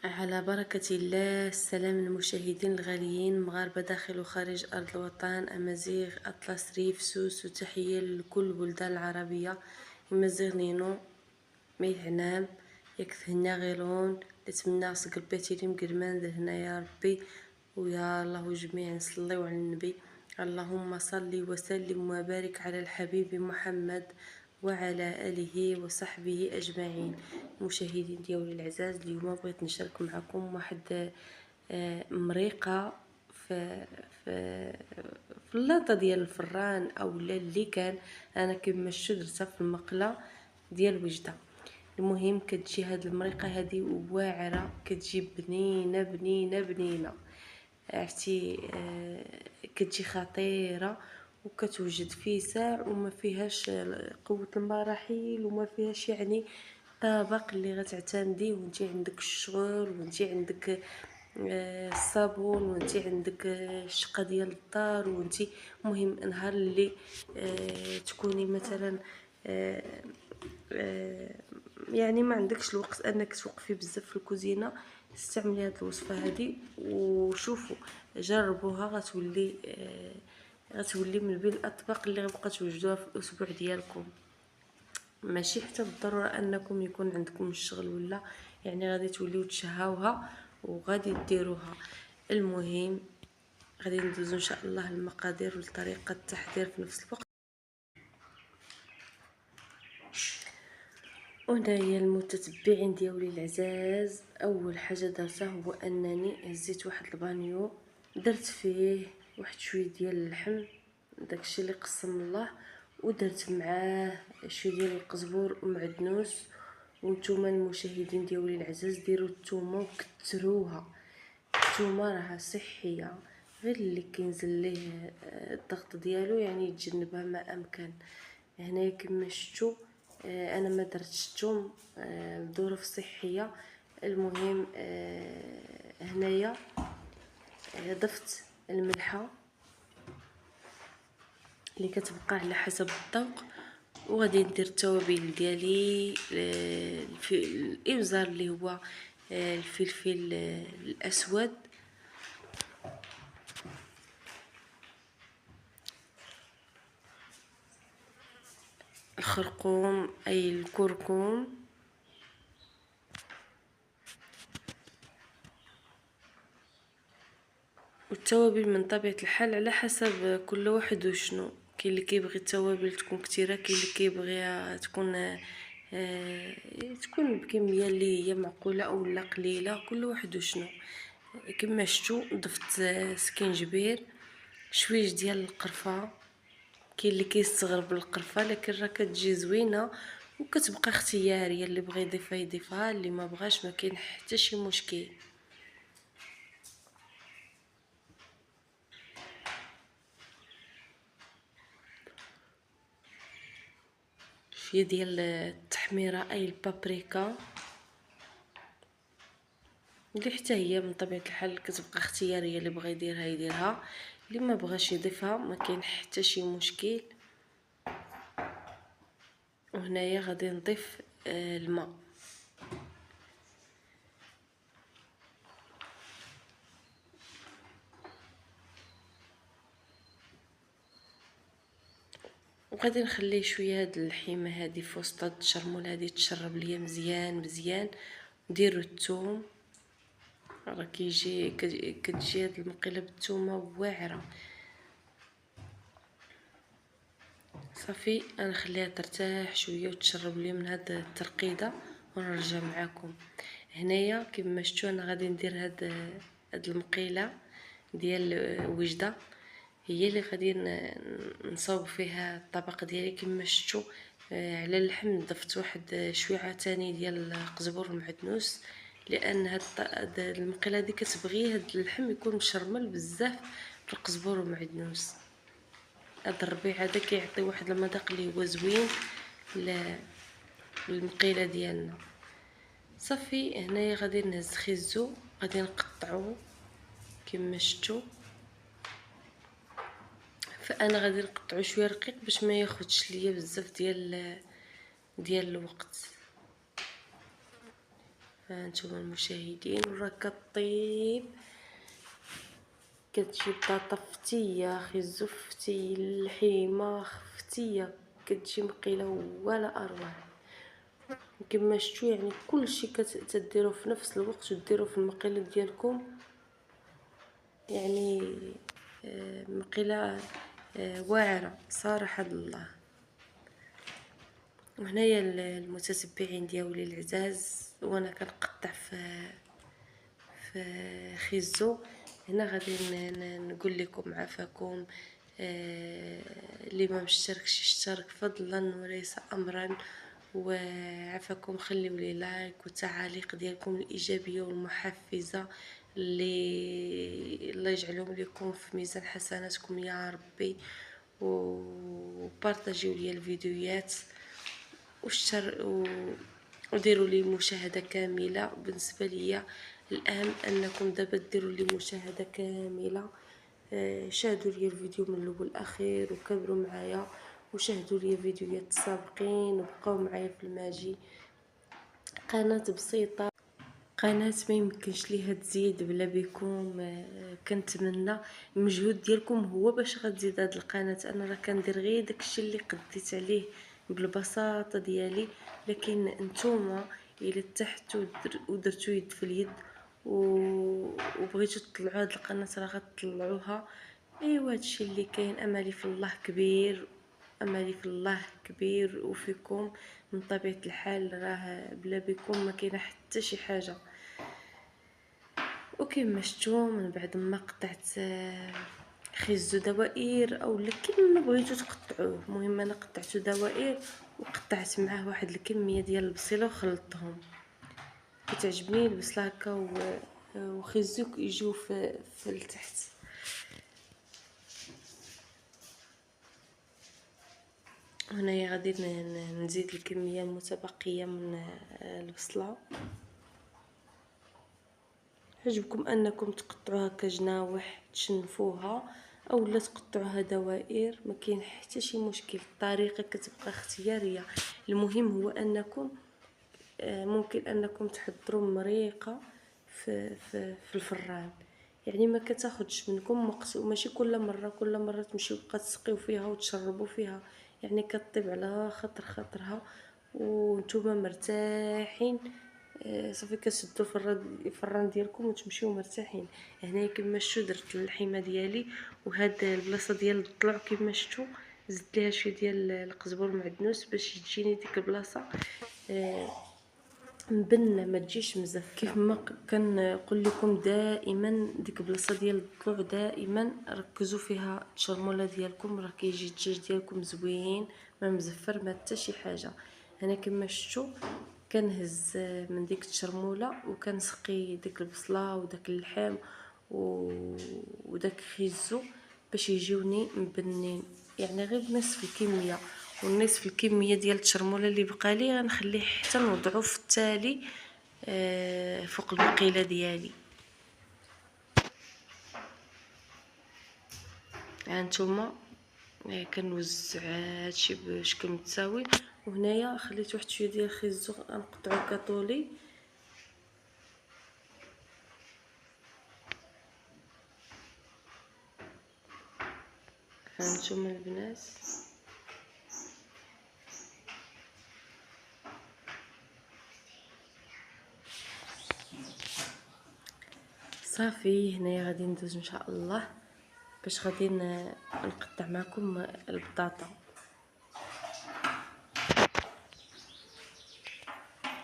على بركة الله. السلام للمشاهدين الغاليين، مغاربة داخل وخارج أرض الوطن، أمازيغ، أطلس، ريف، سوس، وتحية لكل البلدان العربية. يمازيغ نينو ميت عنام يكثهنا غيرون نتمنى قلباتي لي مقرمان لهنا يا ربي، ويا الله جميعا نصليو على النبي. اللهم صل وسلم وبارك على الحبيب محمد وعلى آله وصحبه أجمعين. مشاهدين ديالي العزاز، اليوم بغيت نشارك معكم واحد مريقة في في في اللاطه ديال الفران اولا اللي كان انا كما شفتو درتها في المقله ديال وجده. المهم كتجي هاد المريقه هادي واعره، كتجي بنينه بنينه بنينه، عرفتي؟ كتجي خطيره وكتوجد في ساع وما فيهاش قوه المراحل وما فيهاش يعني طبق اللي غتعتمديه وانتي عندك الشغل وانتي عندك الصابون وانتي عندك الشقه ديال الدار وانتي مهم نهار اللي تكوني مثلا يعني ما عندكش الوقت انك توقفي بزاف في الكوزينه، استعملي هذه الوصفه هذه وشوفوا جربوها. غتولي من بين الاطباق اللي غتبقى توجدوها في الاسبوع ديالكم. ماشي حتى بالضروره انكم يكون عندكم الشغل ولا يعني غادي توليو تشهاوها وغادي ديروها. المهم غادي ندوزو ان شاء الله المقادير وطريقه التحضير في نفس الوقت. وهنايا المتتبعين ديالي العزاز، اول حاجه درتها هو انني هزيت واحد البانيو درت فيه واحد شويه ديال اللحم، داكشي اللي قسم الله، ودرت معاه شويه ديال القزبور ومعدنوس. وانتم المشاهدين ديالي العزاز ديروا الثومه وكثروها، الثومه راها صحيه، غير اللي كينزل ليه الضغط ديالو يعني يتجنبها ما امكن. هنايا كما شفتوا انا ما درتش الثوم لظروف صحيه. المهم هنايا ضفت الملحه اللي كتبقى على حسب الذوق، وغادي ندير التوابل ديالي الابزار اللي هو الفلفل الاسود، الخرقوم اي الكركم، والتوابل من طبيعه الحال على حسب كل واحد وشنو. كاين اللي كيبغي التوابل تكون كثيره، كاين اللي كيبغيها تكون بكميه اللي هي معقوله او لا قليله، كل واحد وشنو. كما شفتوا ضفت سكينجبير، شويش ديال القرفه، كاين اللي كيستغرب القرفه لكن راه كتجي زوينه وكتبقى اختياريه، اللي بغى يضيفها يضيفها، اللي ما بغاش ما كاين حتى شي مشكل. شويه ديال التحميره اي البابريكا اللي حتى هي من طبيعه الحال كتبقى اختياريه، اللي بغى يديرها يديرها، اللي ما بغاش يضيفها ما كاين حتى شي مشكل. وهنايا غادي نضيف الماء، وغادي نخليه شويه هاد اللحيمه هادي في وسط هاد الشرمول هادي تشرب ليا مزيان مزيان. نديرو الثوم، راه كتجي هاد المقيله بالثومه واعره. صافي انا نخليها ترتاح شويه وتشرب لي من هاد الترقيده ونرجع معاكم. هنايا كما شفتوا انا غادي ندير هاد المقيله ديال وجده، هي اللي غادي نصاوب فيها الطبق ديالي. كما شفتوا على اللحم ضفت واحد شويه تاني ديال القزبر والمعدنوس، لان هاد المقيله دي كتبغي هاد اللحم يكون مشرمل بزاف بالقزبر والمعدنوس. هاد الربيع هذا كيعطي واحد المذاق اللي هو زوين للمقيله ديالنا. صافي هنايا غادي نهز خيزو غادي نقطعو كما شفتوا، فانا غادي نقطعو شويه رقيق باش ما ياخذش ليا بزاف ديال الوقت. هانتوما المشاهدين، وراه كطيب. كتجي بطاطا فتيه، خيزو فتي، اللحيمه خفتيه، كتجي مقيله ولا اروع. كما شفتوا يعني كلشي كتديروه في نفس الوقت وديروه في المقله ديالكم، يعني مقله واعره صراحه الله. وهنايا المتتبعين ديالي العزاز، وانا كنقطع في خيزو. هنا غادي نقول لكم عفاكم، اللي ما مشتركش يشترك فضلا وليس امرا، وعفاكم خليوا لي لايك والتعاليق ديالكم الايجابيه والمحفزه اللي الله يجعلهم لكم في ميزان حسناتكم يا ربي. وبارطاجيو لي الفيديوهات وديروا لي مشاهده كامله. بالنسبه ليا الاهم انكم دابا ديروا لي مشاهده كامله، شاهدوا لي الفيديو من الاول للاخير وكبروا معايا، وشاهدوا لي فيديوهات السابقين وبقاو معايا في الماجي. قناه بسيطه، قناه ما يمكنش ليها تزيد بلا بكم. كنتمنى المجهود ديالكم هو باش غتزيد هاد القناه. انا راه كندير غير داكشي اللي قديت عليه بالبساطه ديالي، لكن نتوما الا تحتوا ودرتو يد في اليد وبغيتو تطلعوا هاد القناه راه غتطلعوها. ايوا هادشي اللي كاين. امالي في الله كبير، امالي في الله كبير وفيكم. من طبيعه الحال راه بلا بكم ما كاينه حتى شي حاجه. وكما شفتوا من بعد ما قطعت خيزو دوائر اولا كيما بغيتو تقطعوه، المهم انا قطعته دوائر وقطعت معاه واحد الكميه ديال البصيله وخلطتهم. كتعجبني البصله هكا وخيزو يجيو في التحت. هنايا غادي نزيد الكميه المتبقيه من البصله. يعجبكم انكم تقطعوها كجناوح تشنفوها اولا تقطعوها دوائر، ما كاين حتى شي مشكل. الطريقه كتبقى اختياريه. المهم هو انكم ممكن انكم تحضروا مريقه في الفران، يعني ما كتاخذش منكم وقت، وماشي كل مره تمشيو تسقيو فيها وتشربوا فيها، يعني كطيب على خاطرها وانتم مرتاحين. صافي كتسدوا الفران ديالكم وتمشيو مرتاحين. هنايا كما شفتوا درت اللحيمه ديالي، وهاد البلاصه ديال الضلوع كما شفتوا زدت ليها شويه ديال القزبر المعدنوس باش تجيني ديك البلاصه مبنه، ما تجيش مزفره. كيف ما كنقول لكم دائما ديك البلاصه ديال الضلوع دائما ركزوا فيها التشرموله ديالكم، راه كيجي الدجاج ديالكم زوين ما مزفر ما حتى شي حاجه. انا كما شفتوا كنهز من ديك التشرموله وكنسقي ديك البصله وداك اللحم وداك خيزو باش يجيوني مبنين، يعني غير بنصف الكميه. والنصف الكميه ديال التشرموله اللي بقى لي غنخليه حتى نوضعو في التالي فوق البقيله ديالي. هانتوما كنوزع هادشي بشكل متساوي. وهنايا خليت واحد شويه ديال الخيزو غنقطعو كاطولي. هانتوما البنات صافي. هنايا غادي ندوز ان شاء الله باش غادي نقطع معكم البطاطا.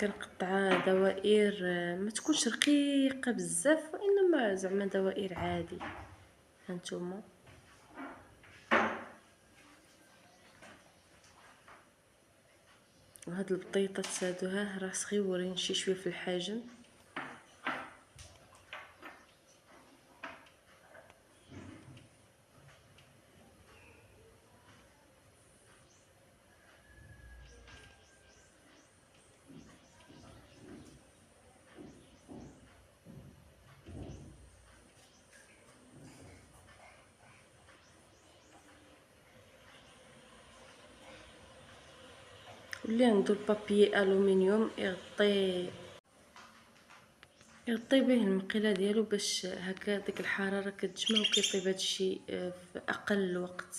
كنقطعها دوائر ما تكونش رقيقه بزاف، وانما زعما دوائر عادي. هانتوما وهاد البطيطات هادوها راه صغيورين شي شويه في الحجم. واللي عنده البابي الومنيوم يغطي طيبيه المقيله ديالو باش هكا ديك الحراره كتجمع وكيطيب هادشي في اقل وقت.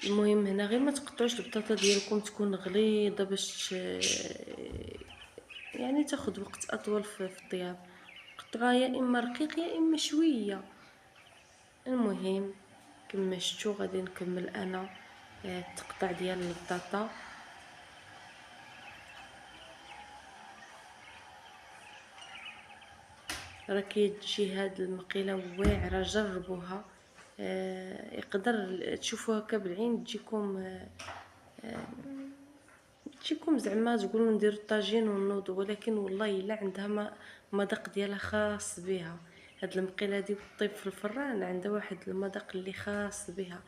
المهم هنا غير ما تقطعوش البطاطا ديالكم تكون غليظه باش يعني تاخد وقت اطول في الطياب. قطعوها يا اما رقيق يا اما شويه. المهم كما شفتوا غادي نكمل انا التقطع ديال البطاطا. راه كتجي هاد المقيله واعره، جربوها. يقدر تشوفوها هكا بالعين تجيكم زعما تقولوا نديروا الطاجين ونوضوا، ولكن والله الا عندها مذاق ديالها خاص بها. هاد المقيله هادي طيب في الفران عندها واحد المذاق اللي خاص بها.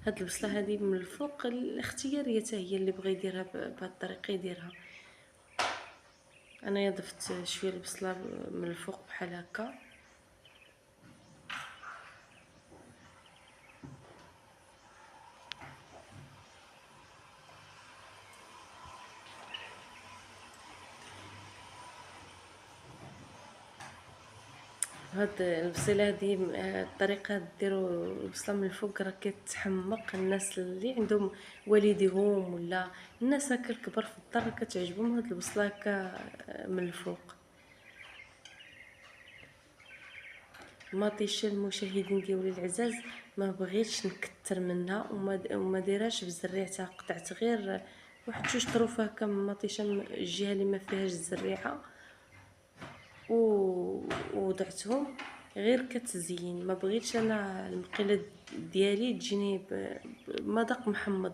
هاد البصله هادي من الفوق الاختياريه حتى هي اللي بغى يديرها بهاد الطريقه يديرها. انا ضفت شويه البصله من الفوق بحال هكا. هاد البصيله هادي الطريقه ديروا البصله من الفوق راه كتحمق الناس اللي عندهم والديهم ولا الناس هكا الكبار في الدار كتعجبهم هاد البصله هكا من الفوق. مطيشه المشاهدين ديالي العزاز ما بغيتش نكتر منها وما ديراش بزريعتها، قطعت غير واحد جوج طروف هكا من مطيشه الجهه اللي ما فيهاش الزريعه ووضعتهم غير كتزيين. ما بغيتش انا المقيله ديالي تجيني بمذاق محمض.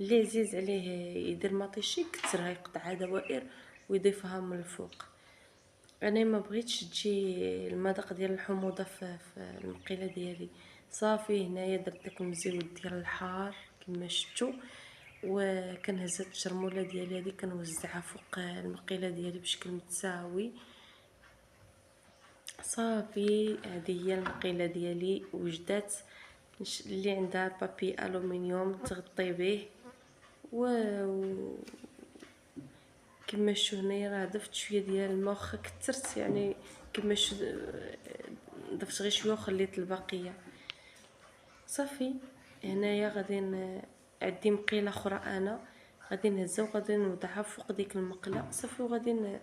اللي عزيز عليه يدير مطيشي يكثرها يقطعها دوائر ويضيفها من الفوق. انا ما بغيتش تجي المذاق ديال الحموضه في المقيله ديالي. صافي هنايا درت داك المزيود ديال الحار كما شفتوا، وكنهز الشرموله ديالي هذه كنوزعها فوق المقيله ديالي بشكل متساوي. صافي هذه هي المقيله ديالي وجدات. اللي عندها بابي الومنيوم تغطي به و كما شفتوا هنايا راه ضفت شويه ديال المخ كثرت يعني كما ضفت غير شويه وخليت البقيه. صافي هنايا غادي عندي مقيله اخرى انا غادي نهزها وغادي نوضعها فوق ديك المقله. صافي وغادي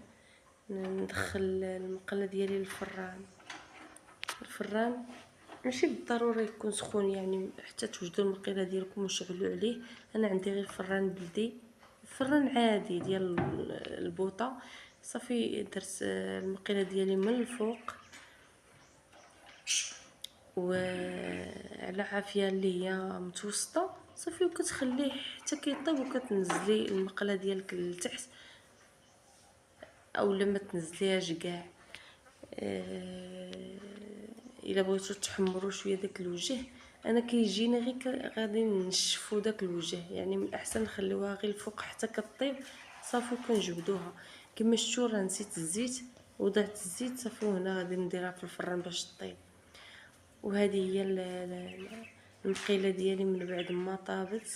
ندخل المقله ديالي للفران. الفران ماشي بالضروري يكون سخون يعني حتى توجدوا المقيله ديالكم وشعلوا عليه. انا عندي غير فران بلدي، فران عادي ديال البوطه. صافي درت المقيله ديالي من الفوق وعلى عافيه اللي هي متوسطه. صافي وكتخليه حتى كيطيب وكتنزلي المقله ديالك لتحت او لما تنزليهاش كاع. الا بغيتو تحمروا شويه داك الوجه انا كيجيني غير غادي نشفو داك الوجه يعني من الاحسن نخليوها غير الفوق حتى كطيب. صافي كنجبدوها كما شفتوا راه نسيت الزيت وضعت الزيت. صافي وهنا غادي نديرها في الفران باش طيب. وهذه هي المقيله ديالي من بعد ما طابت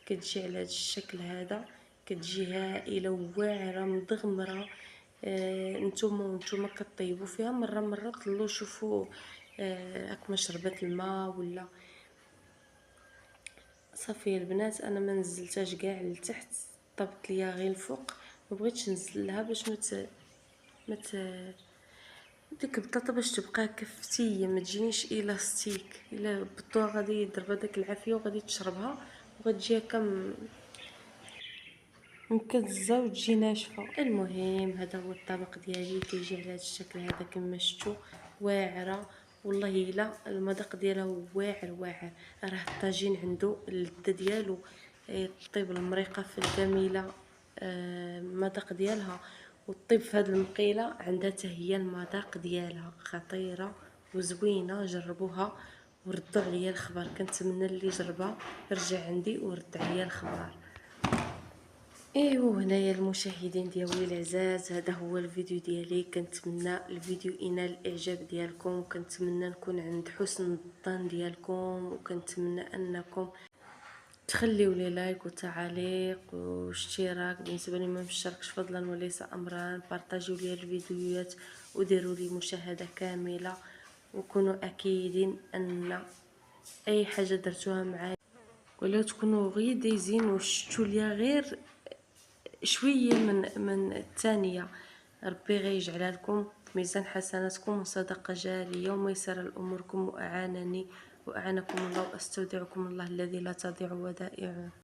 كتجي على هذا الشكل هذا. كتجي هائله وواعره مدغمره. نتوما كطيبوا فيها مره طلوا شوفوا هاك ما شربت الماء ولا. صافي البنات انا ما نزلتهاش كاع لتحت، طبت ليا غير الفوق. ما بغيتش نزل لها باش مت ديك البطاطا باش تبقى كفتيه ما تجينيش الاستيك. الا بطوها غادي يضربها داك العافيه وغادي تشربها وغتجي هكا مكزه وتجي ناشفه. المهم هذا هو الطبق ديالي كيجي على هذا الشكل هذا كما شفتوا واعره. والله الا المذاق ديالها واعر. راه الطاجين عنده اللذه ديالو. طيب المريقه في الجميله المذاق ديالها والطيب في هذه المقيله عندها حتى هي المذاق ديالها خطيره وزوينه. جربوها وردوا عليا الخبر. كنتمنى اللي جربها يرجع عندي ورد عليا الخبر. ايوا هنايا المشاهدين ديالي العزاز هذا هو الفيديو ديالي. كنتمنى الفيديو ينال الاعجاب ديالكم وكنتمنى نكون عند حسن الظن ديالكم وكنتمنى انكم تخليوا لي لايك وتعليق واشتراك. بالنسبه لي ما مشتركش فضلا وليس امرا، بارطاجيو لي الفيديوهات وديروا لي مشاهده كامله، وكونوا اكيدين ان اي حاجه درتوها معايا ولا تكونوا غير دايزين وشتوا ليا غير شويه من الثانيه، ربي غيجعلها لكم في ميزان حسناتكم وصدقه جاريه وميسر لاموركم، واعانني واعانكم الله، واستودعكم الله الذي لا تضيع ودائعه.